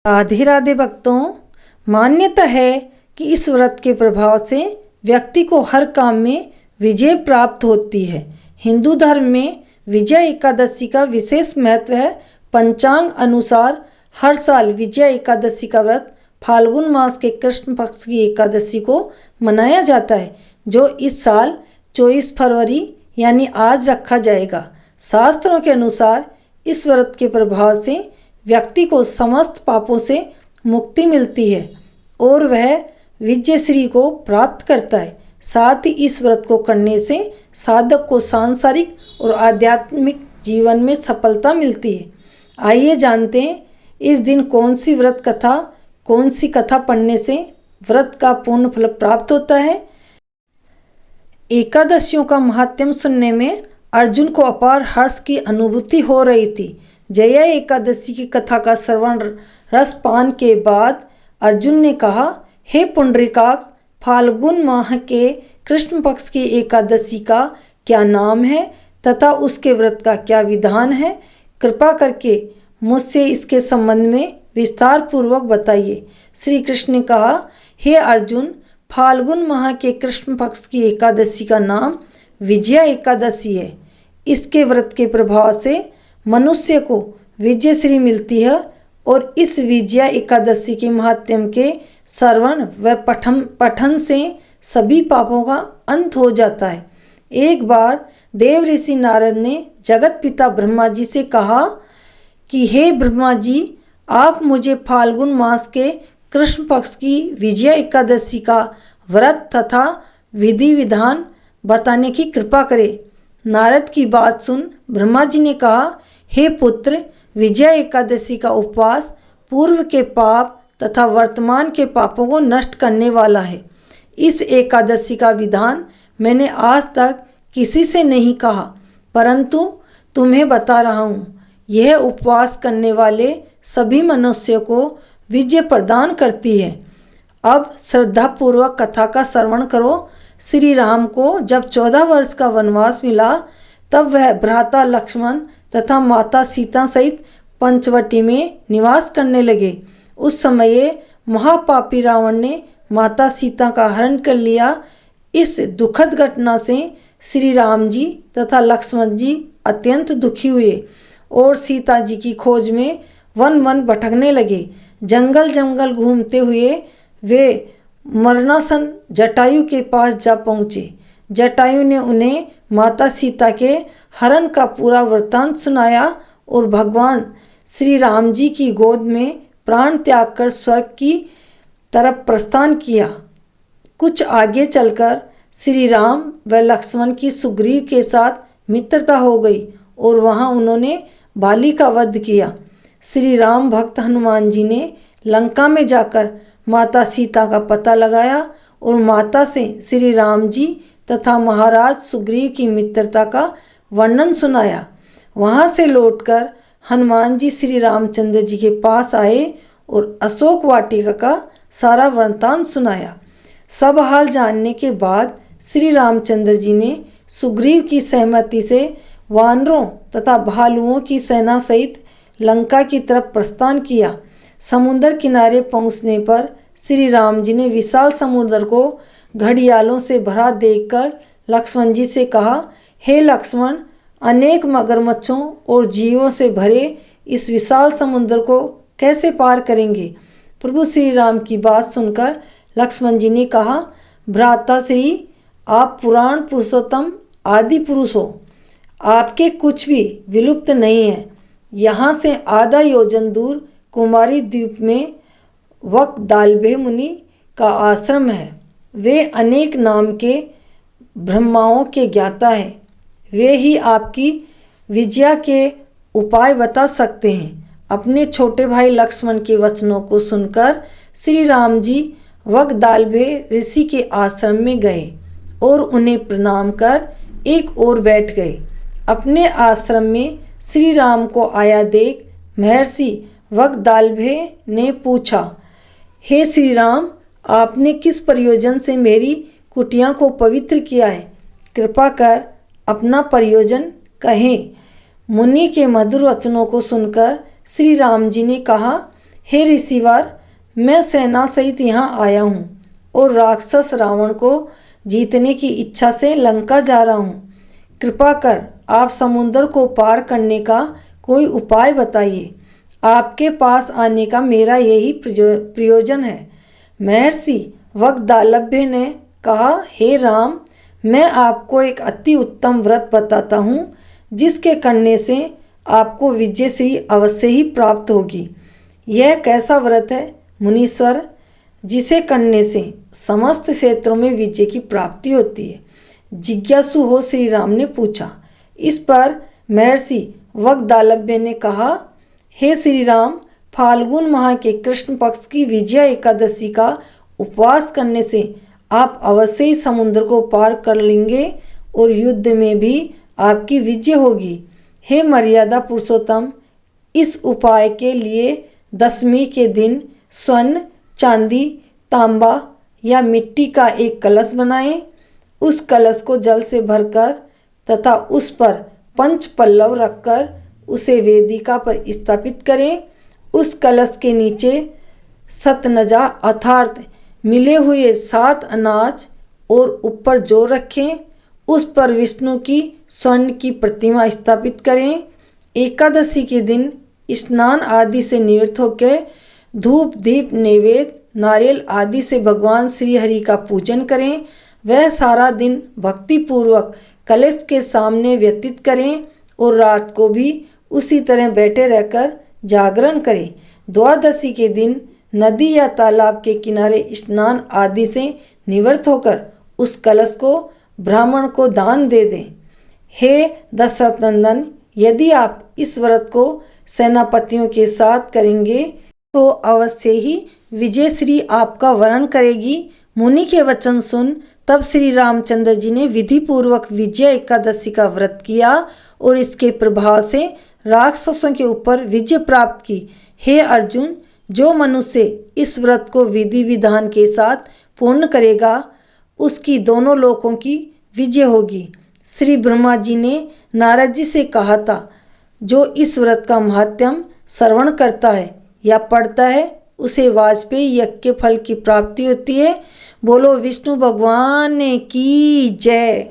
राधे राधे भक्तों, मान्यता है कि इस व्रत के प्रभाव से व्यक्ति को हर काम में विजय प्राप्त होती है। हिंदू धर्म में विजय एकादशी का विशेष महत्व है। पंचांग अनुसार हर साल विजय एकादशी का व्रत फाल्गुन मास के कृष्ण पक्ष की एकादशी को मनाया जाता है, जो इस साल 24 फरवरी यानी आज रखा जाएगा। शास्त्रों के अनुसार इस व्रत के प्रभाव से व्यक्ति को समस्त पापों से मुक्ति मिलती है और वह विजय श्री को प्राप्त करता है। साथ ही इस व्रत को करने से साधक को सांसारिक और आध्यात्मिक जीवन में सफलता मिलती है। आइए जानते हैं इस दिन कौन सी कथा पढ़ने से व्रत का पूर्ण फल प्राप्त होता है। एकादशियों का महात्म्य सुनने में अर्जुन को अपार हर्ष की अनुभूति हो रही थी। जया एकादशी की कथा का श्रवण रस पान के बाद अर्जुन ने कहा, हे पुंडरीकाक्ष, फाल्गुन माह के कृष्ण पक्ष की एकादशी का क्या नाम है तथा उसके व्रत का क्या विधान है? कृपा करके मुझसे इसके संबंध में विस्तार पूर्वक बताइए। श्री कृष्ण ने कहा, हे अर्जुन, फाल्गुन माह के कृष्ण पक्ष की एकादशी का नाम विजया एकादशी है। इसके व्रत के प्रभाव से मनुष्य को विजय श्री मिलती है और इस विजया एकादशी के महात्म्य के श्रवण व पठन से सभी पापों का अंत हो जाता है। एक बार देव ऋषि नारद ने जगत पिता ब्रह्मा जी से कहा कि हे ब्रह्मा जी, आप मुझे फाल्गुन मास के कृष्ण पक्ष की विजया एकादशी का व्रत तथा विधि विधान बताने की कृपा करें। नारद की बात सुन ब्रह्मा जी ने कहा, हे पुत्र, विजया एकादशी का उपवास पूर्व के पाप तथा वर्तमान के पापों को नष्ट करने वाला है। इस एकादशी का विधान मैंने आज तक किसी से नहीं कहा, परंतु तुम्हें बता रहा हूँ। यह उपवास करने वाले सभी मनुष्यों को विजय प्रदान करती है। अब श्रद्धापूर्वक कथा का श्रवण करो। श्री राम को जब 14 वर्ष का वनवास मिला, तब वह भ्राता लक्ष्मण तथा माता सीता सहित पंचवटी में निवास करने लगे। उस समय महापापी रावण ने माता सीता का हरण कर लिया। इस दुखद घटना से श्री राम जी तथा लक्ष्मण जी अत्यंत दुखी हुए और सीता जी की खोज में वन वन भटकने लगे। जंगल जंगल घूमते हुए वे मरणासन जटायु के पास जा पहुँचे। जटायु ने उन्हें माता सीता के हरण का पूरा वृत्तांत सुनाया और भगवान श्री राम जी की गोद में प्राण त्याग कर स्वर्ग की तरफ प्रस्थान किया। कुछ आगे चलकर श्री राम व लक्ष्मण की सुग्रीव के साथ मित्रता हो गई और वहां उन्होंने बाली का वध किया। श्री राम भक्त हनुमान जी ने लंका में जाकर माता सीता का पता लगाया और माता से श्री राम जी तथा महाराज सुग्रीव की मित्रता का वर्णन सुनाया। वहां से लौटकर हनुमान जी श्री रामचंद्र जी के पास आए और अशोक वाटिका का सारा वृत्तांत सुनाया। सब हाल जानने के बाद श्री रामचंद्र जी ने सुग्रीव की सहमति से वानरों तथा भालुओं की सेना सहित लंका की तरफ प्रस्थान किया। समुद्र किनारे पहुंचने पर श्री राम जी ने विशाल समुद्र को घड़ियालों से भरा देखकर लक्ष्मण जी से कहा, हे लक्ष्मण, अनेक मगरमच्छों और जीवों से भरे इस विशाल समुद्र को कैसे पार करेंगे? प्रभु श्री राम की बात सुनकर लक्ष्मण जी ने कहा, भ्राता श्री, आप पुराण पुरुषोत्तम आदि पुरुष हो। आपके कुछ भी विलुप्त नहीं है। यहाँ से आधा योजन दूर कुमारी द्वीप में वकदाल्भे मुनि का आश्रम है। वे अनेक नाम के ब्रह्माओं के ज्ञाता हैं। वे ही आपकी विजया के उपाय बता सकते हैं। अपने छोटे भाई लक्ष्मण के वचनों को सुनकर श्री राम जी वकदाल्भे ऋषि के आश्रम में गए और उन्हें प्रणाम कर एक ओर बैठ गए। अपने आश्रम में श्री राम को आया देख महर्षि वकदाल्भे ने पूछा, हे श्री राम, आपने किस प्रयोजन से मेरी कुटिया को पवित्र किया है? कृपा कर अपना प्रयोजन कहें। मुनि के मधुर वचनों को सुनकर श्री राम जी ने कहा, हे ऋषिवर, मैं सेना सहित यहाँ आया हूँ और राक्षस रावण को जीतने की इच्छा से लंका जा रहा हूँ। कृपा कर आप समुद्र को पार करने का कोई उपाय बताइए। आपके पास आने का मेरा यही प्रयोजन है। महर्षि वग्दालभ्य ने कहा, हे राम, मैं आपको एक अति उत्तम व्रत बताता हूँ जिसके करने से आपको विजयश्री अवश्य ही प्राप्त होगी। यह कैसा व्रत है मुनीश्वर, जिसे करने से समस्त क्षेत्रों में विजय की प्राप्ति होती है? जिज्ञासु हो श्री राम ने पूछा। इस पर महर्षि वग्दालभ्य ने कहा, हे श्री राम, फाल्गुन माह के कृष्ण पक्ष की विजया एकादशी का उपवास करने से आप अवश्य ही समुद्र को पार कर लेंगे और युद्ध में भी आपकी विजय होगी। हे मर्यादा पुरुषोत्तम, इस उपाय के लिए दशमी के दिन स्वर्ण, चांदी, तांबा या मिट्टी का एक कलश बनाएं। उस कलश को जल से भरकर तथा उस पर पंच पल्लव रखकर उसे वेदिका पर स्थापित करें। उस कलश के नीचे सतनजा अर्थात मिले हुए 7 अनाज और ऊपर जौ रखें। उस पर विष्णु की स्वर्ण की प्रतिमा स्थापित करें। एकादशी के दिन स्नान आदि से निवृत्त होकर धूप, दीप, नैवेद्य, नारियल आदि से भगवान श्री हरि का पूजन करें। वह सारा दिन भक्तिपूर्वक कलश के सामने व्यतीत करें और रात को भी उसी तरह बैठे रहकर जागरण करें। द्वादशी के दिन नदी या तालाब के किनारे स्नान आदि से निवृत्त होकर उस कलश को ब्राह्मण को दान दे दें। हे दशरथ नंदन, यदि आप इस व्रत को सेनापतियों के साथ करेंगे तो अवश्य ही विजयश्री आपका वरण करेगी। मुनि के वचन सुन तब श्री रामचंद्र जी ने विधि पूर्वक विजया एकादशी का व्रत किया और इसके प्रभाव से राक्षसों के ऊपर विजय प्राप्त की। हे अर्जुन, जो मनुष्य इस व्रत को विधि विधान के साथ पूर्ण करेगा उसकी दोनों लोकों की विजय होगी। श्री ब्रह्मा जी ने नारद जी से कहा था, जो इस व्रत का महात्म्य श्रवण करता है या पढ़ता है उसे वाजपेयी यज्ञ के फल की प्राप्ति होती है। बोलो विष्णु भगवान की जय।